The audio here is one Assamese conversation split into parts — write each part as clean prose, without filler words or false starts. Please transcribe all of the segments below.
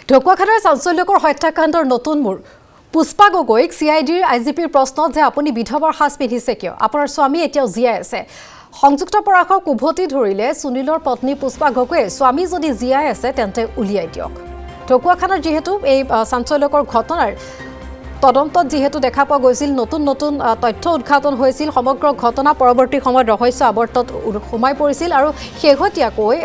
ঢকুৱাখানাৰ চাঞ্চল্যকৰ হত্যাকাণ্ডৰ নতুন মূৰ পুষ্পা গগৈক CIDৰ IGPৰ প্ৰশ্নত যে আপুনি বিধৱাৰ সাজ পিন্ধিছে কিয় আপোনাৰ স্বামী এতিয়াও জীয়াই আছে সংযুক্ত পৰাশক উভতি ধৰিলে সুনীলৰ পত্নী পুষ্পা গগৈয়ে স্বামী যদি জীয়াই আছে তেন্তে উলিয়াই দিয়ক ঢকুৱাখানাৰ যেহেতু এই চাঞ্চল্যকৰ ঘটনাৰ তদন্তত যেহেতু দেখা পোৱা গৈছিল নতুন নতুন তথ্য উদ্ঘাটন হৈছিল সমগ্ৰ ঘটনা পৰৱৰ্তী সময়ত ৰহস্য আৱৰ্তত সোমাই পৰিছিল আৰু শেহতীয়াকৈ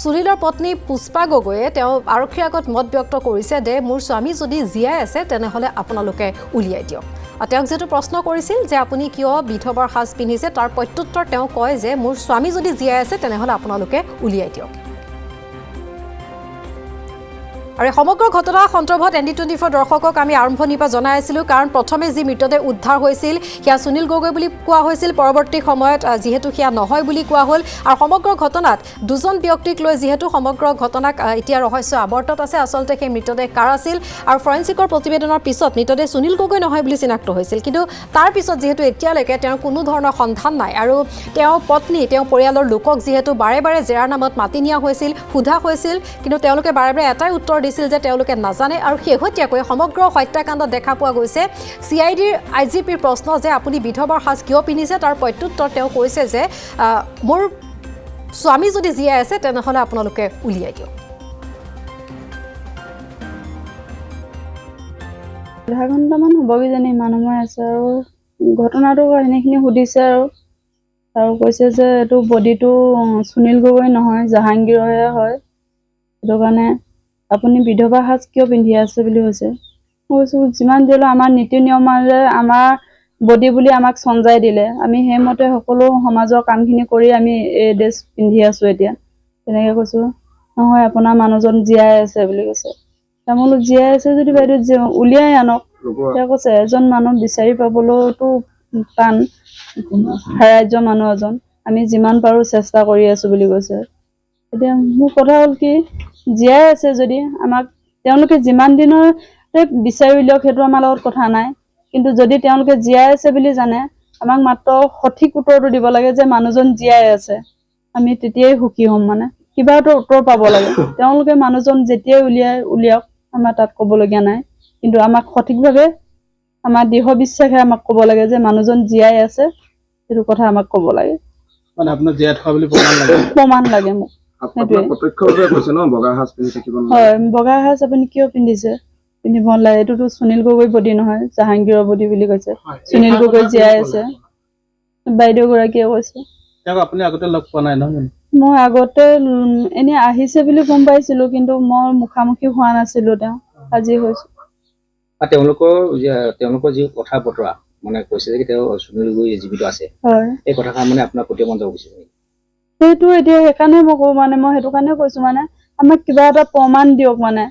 সুনীলৰ পত্নী পুষ্পা গগৈয়ে তেওঁ আৰক্ষীৰ আগত মত ব্যক্ত কৰিছে যে মোৰ স্বামী যদি জীয়াই আছে তেনেহলে আপোনালোকে উলিয়াই দিয়ক তেওঁক যেটো প্ৰশ্ন কৰিছিল যে আপুনি কিয় বিধৱাৰ সাজ পিন্ধিছে তাৰ প্ৰত্যুত্তৰ তেওঁ কয় যে মোৰ স্বামী যদি জীয়াই আছে তেনেহলে আপোনালোকে উলিয়াই দিয়ক আৰু সমগ্ৰ ঘটনা সন্দৰ্ভত ND24 দৰ্শকক আমি আৰম্ভণিৰ পৰা জনাই আছিলো কাৰণ প্ৰথমে যি মৃতদেহ উদ্ধাৰ হৈছিল হিয়া সুনীল গগৈ বুলি কোৱা হৈছিল পৰৱৰ্তী সময়ত যেহেতু হিয়া নহয় বুলি কোৱা হ'ল আৰু সমগ্ৰ ঘটনাত দুজন ব্যক্তিক লৈ যেহেতু সমগ্ৰ ঘটনাক এতিয়া ৰহস্য আৱৰ্তত আছে আসলতে সেই মৃতদেহ কাৰ আছিল আৰু ফৰেনচিকৰ প্ৰতিবেদনৰ পিছত মৃতদেহ সুনীল গগৈ নহয় বুলি চিনাক্ত হৈছিল কিন্তু তাৰ পিছত যেহেতু এতিয়ালৈকে তেওঁৰ কোনো ধৰণৰ সন্ধান নাই আৰু তেওঁ পত্নী তেওঁ পৰিয়ালৰ লোকক যেহেতু বাৰে বাৰে জেৰাৰ নামত মাতি নিয়া হৈছিল সোধা হৈছিল কিন্তু তেওঁলোকে বাৰে বাৰে এটাই উত্তৰ দিছিল যে তেওঁলোকে নাজানে আৰু শেহতীয়াকৈ সমগ্ৰ হত্যাকাণ্ডত দেখা পোৱা গৈছে CIDৰ IGPৰ প্ৰশ্ন যে আপুনি বিধৱাৰ সাজ কিয় পিন্ধিছে তাৰ প্ৰত্যুত্তৰ তেওঁ কৈছে যে মোৰ স্বামী যদি জীয়াই আছে তেনেহলে আপোনালোকে উলিয়াই দিয়ক আধা ঘণ্টামান হ'ব কিজানি মানুহ আছে আৰু ঘটনাটো এনেখিনি সুধিছে আৰু কৈছে যে এইটো বডিটো সুনীল গগৈ নহয় জাহাংগীৰহে হয় সেইটো কাৰণে আপুনি বিধৱা সাজ কিয় পিন্ধি আছে বুলি কৈছে কৈছো যিমান দিলো আমাৰ নীতি নিয়মৰে আমাৰ বডি বুলি আমাক সঞ্জাই দিলে আমি হেমতে সকলো সমাজৰ কামখিনি কৰি আমি এই ড্ৰেছ পিন্ধি আছো এতিয়া তেনেকৈ কৈছো নহয় আপোনাৰ মানুহজন জীয়াই আছে বুলি কৈছে তামোলো জীয়াই আছে যদি বাইদেউ উলিয়াই আনক তেওঁ কৈছে এজন মানুহ বিচাৰি পাবলৈতো টান ৰাজ্য মানুহ এজন আমি যিমান পাৰো চেষ্টা কৰি আছো বুলি কৈছে এতিয়া মোৰ কথা হ'ল কি জীয়াই আছে যদি আমাক তেওঁলোকে যিমান দিনৰ বিচাৰি উলিয়াওক সেইটো আমাৰ লগত কথা নাই কিন্তু যদি তেওঁলোকে জীয়াই আছে বুলি জানে আমাক মাত্ৰ সঠিক উত্তৰটো দিব লাগে যে মানুহজন জীয়াই আছে আমি তেতিয়াই সুখী হ'ম মানে কিবা এটা উত্তৰ পাব লাগে তেওঁলোকে মানুহজন যেতিয়াই উলিয়াওক আমাৰ তাত ক'বলগীয়া নাই কিন্তু আমাক সঠিকভাৱে আমাৰ দৃঢ় বিশ্বাসে আমাক ক'ব লাগে যে মানুহজন জীয়াই আছে সেইটো কথা আমাক ক'ব লাগে মানে আপোনাৰ জীয়াই থকা বুলি প্ৰমাণ লাগে মোক প্ৰত্যক্ষভাৱে কৈছে ন বগা সাজ পিন্ধি থাকিব নালাগে হয় বগা সাজ আপুনি কিয় পিন্ধিছে পিন্ধিব নালাগে এইটোতো সুনীল গগৈ বডি নহয় জাহাংগীৰৰ বডি বুলি কৈছে সুনীল গগৈ জীয়াই আছে বাইদেউ গৰাকীয়ে কৈছে তেওঁক আপুনি আগতে লগ পোৱা নাই নহয় মই আগতে এনে আহিছে বুলি গম পাইছিলো কিন্তু মই মুখামুখি হোৱা নাছিলো তেওঁ আজি হৈছো তেওঁলোকৰ যি কথা বতৰা মানে কৈছে যে তেওঁ সুনীল গগৈ জীৱিত আছে হয় এই কথাষাৰ মানে আপোনাৰ প্ৰতিমন যাব বিচাৰিছে সেইটো এতিয়া সেইকাৰণে মই কওঁ মানে মই সেইটো কাৰণে কৈছো মানে আমাক কিবা এটা প্ৰমাণ দিয়ক মানে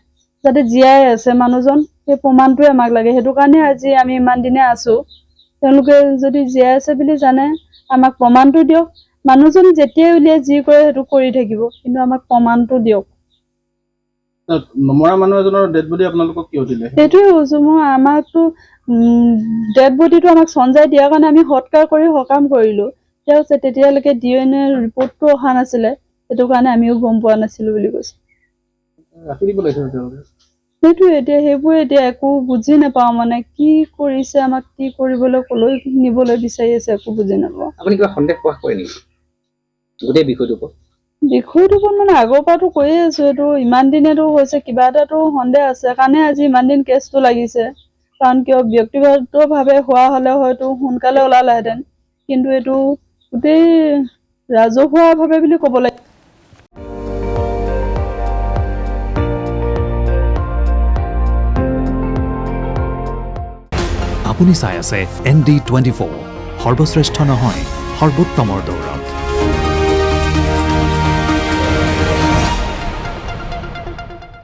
যাতে জীয়াই আছে মানুহজন সেই প্ৰমাণটোৱে আমাক লাগে সেইটো কাৰণে আজি আমি ইমান দিনে আছো তেওঁলোকে যদি জীয়াই আছে বুলি জানে আমাক প্ৰমাণটো দিয়ক মানুহজন যেতিয়াই উলিয়াই যি কৰে সেইটো কৰি থাকিব কিন্তু আমাক প্ৰমাণটো দিয়ক নমৰা মানুহ এজনৰ ডেড বডি আপোনালোকক কিয় দিলে সেইটোৱে কৈছো মই আমাকতো ডেড বডিটো আমাক সঞ্জাই দিয়াৰ কাৰণে আমি সৎকাৰ কৰি সকাম কৰিলো তেতিয়ালৈকে DNA ৰিপৰ্টটো অহা নাছিলে সেইটো কাৰণে আমিও গম পোৱা নাছিলো বুলি কৈছে ৰাখি দিব লাগিছিল তেওঁলোকে সেইটো এতিয়া সেইবোৰ এতিয়া একো বুজি নাপাওঁ মানে কি কৰিছে আমাক কি কৰিবলৈ কলৈ নিবলৈ বিচাৰি আছে একো বুজি নাপাওঁ আপুনি কিবা সন্দেহ প্ৰকাশ কৰে নেকি গোটেই বিষয়টোৰ মানে আগৰ পৰাতো কৈয়ে আছো এইটো ইমান দিনেতো হৈছে কিবা এটাতো সন্দেহ আছে কাৰণে আজি ইমান দিন কেছটো লাগিছে কাৰণ কিয় ব্যক্তিগতভাৱে হোৱা হলে হয়তো সোনকালে ওলালেহেঁতেন কিন্তু এইটো গোটেই ৰাজহুৱাভাৱে বুলি ক'ব লাগে আপুনি চাই আছে ND24 সৰ্বশ্ৰেষ্ঠ নহয় সৰ্বোত্তমৰ দৌৰ